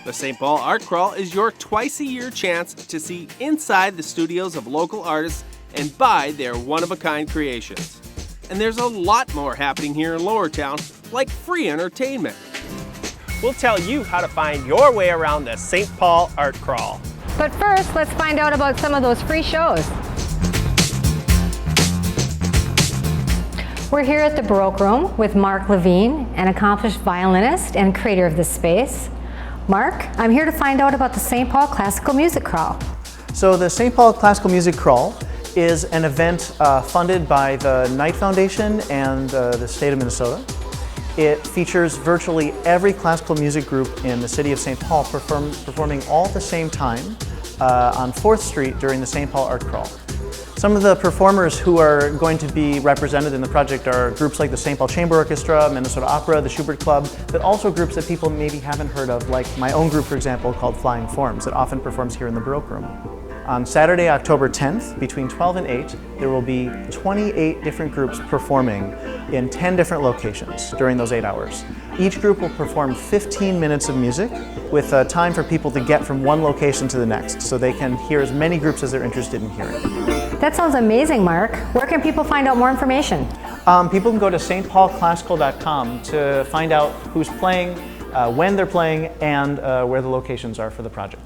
The St. Paul Art Crawl is your twice-a-year chance to see inside the studios of local artists and buy their one-of-a-kind creations. And there's a lot more happening here in Lowertown, like free entertainment. We'll tell you how to find your way around the St. Paul Art Crawl. But first, let's find out about some of those free shows. We're here at the Baroque Room with Mark Levine, an accomplished violinist and creator of this space. Mark, I'm here to find out about the St. Paul Classical Music Crawl. So the St. Paul Classical Music Crawl is an event funded by the Knight Foundation and the state of Minnesota. It features virtually every classical music group in the city of St. Paul performing all at the same time on 4th Street during the St. Paul Art Crawl. Some of the performers who are going to be represented in the project are groups like the St. Paul Chamber Orchestra, Minnesota Opera, the Schubert Club, but also groups that people maybe haven't heard of, like my own group, for example, called Flying Forms, that often performs here in the Baroque Room. On Saturday, October 10th, between 12 and 8, there will be 28 different groups performing in 10 different locations during those 8 hours. Each group will perform 15 minutes of music with time for people to get from one location to the next, so they can hear as many groups as they're interested in hearing. That sounds amazing, Mark. Where can people find out more information? People can go to stpaulclassical.com to find out who's playing, when they're playing, and where the locations are for the project.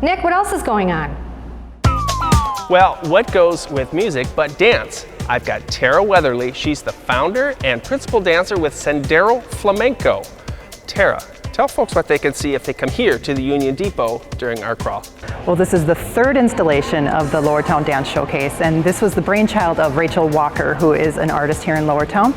Nick, what else is going on? Well, what goes with music but dance? I've got Tara Weatherly. She's the founder and principal dancer with Sendero Flamenco. Tara, tell folks what they can see if they come here to the Union Depot during Art Crawl. Well, this is the third installation of the Lowertown Dance Showcase, and this was the brainchild of Rachel Walker, who is an artist here in Lowertown.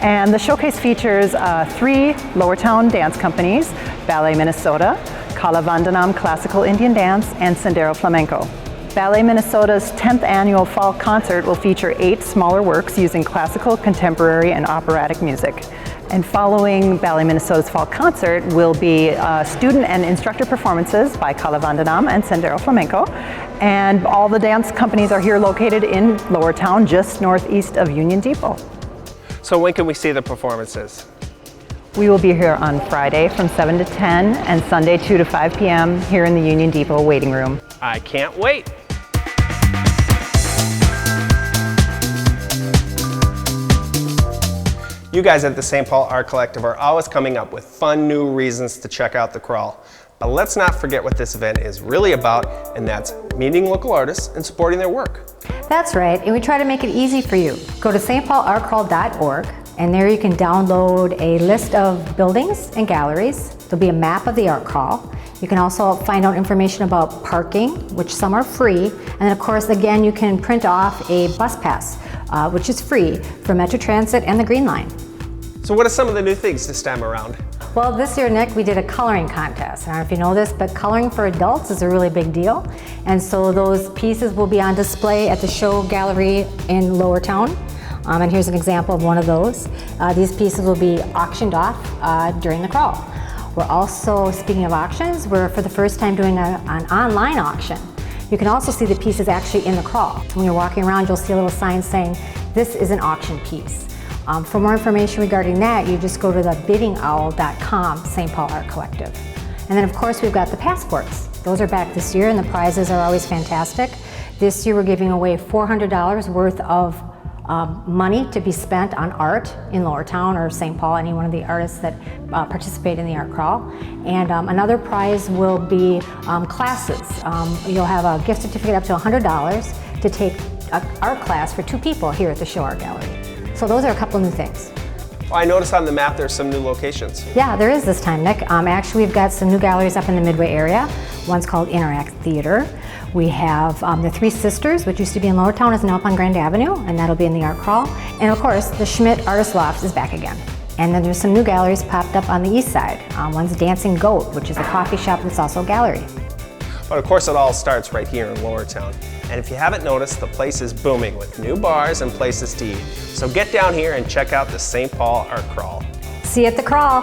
And the showcase features 3 Lowertown dance companies: Ballet Minnesota, Kalavandanam Classical Indian Dance, and Sendero Flamenco. Ballet Minnesota's 10th annual fall concert will feature 8 smaller works using classical, contemporary, and operatic music. And following Ballet Minnesota's fall concert will be student and instructor performances by Kalavandanam and Sendero Flamenco. And all the dance companies are here located in Lowertown, just northeast of Union Depot. So when can we see the performances? We will be here on Friday from 7 to 10 and Sunday 2 to 5 p.m. here in the Union Depot waiting room. I can't wait. You guys at the St. Paul Art Collective are always coming up with fun new reasons to check out the crawl. But let's not forget what this event is really about, and that's meeting local artists and supporting their work. That's right, and we try to make it easy for you. Go to stpaulartcrawl.org, and there you can download a list of buildings and galleries. There'll be a map of the art crawl. You can also find out information about parking, which some are free, and then of course, again, you can print off a bus pass, which is free for Metro Transit and the Green Line. So what are some of the new things this time around? Well, this year, Nick, we did a coloring contest. I don't know if you know this, but coloring for adults is a really big deal. And so those pieces will be on display at the show gallery in Lowertown. And here's an example of one of those. These pieces will be auctioned off during the crawl. We're also, speaking of auctions, we're for the first time doing an online auction. You can also see the pieces actually in the crawl. When you're walking around, you'll see a little sign saying, "This is an auction piece." For more information regarding that, you just go to the biddingowl.com, St. Paul Art Collective. And then of course we've got the passports. Those are back this year and the prizes are always fantastic. This year we're giving away $400 worth of money to be spent on art in Lowertown or St. Paul, any one of the artists that participate in the art crawl. And another prize will be classes. You'll have a gift certificate up to $100 to take an art class for 2 people here at the Show Art Gallery. So those are a couple new things. Well, I noticed on the map there's some new locations. Yeah, there is this time, Nick. Actually, we've got some new galleries up in the Midway area. One's called Interact Theater. We have the Three Sisters, which used to be in Lowertown, is now up on Grand Avenue, and that'll be in the Art Crawl. And of course, the Schmidt Artist Loft is back again. And then there's some new galleries popped up on the east side. One's Dancing Goat, which is a coffee shop that's also a gallery. But of course, it all starts right here in Lowertown. And if you haven't noticed, the place is booming with new bars and places to eat. So get down here and check out the St. Paul Art Crawl. See you at the crawl.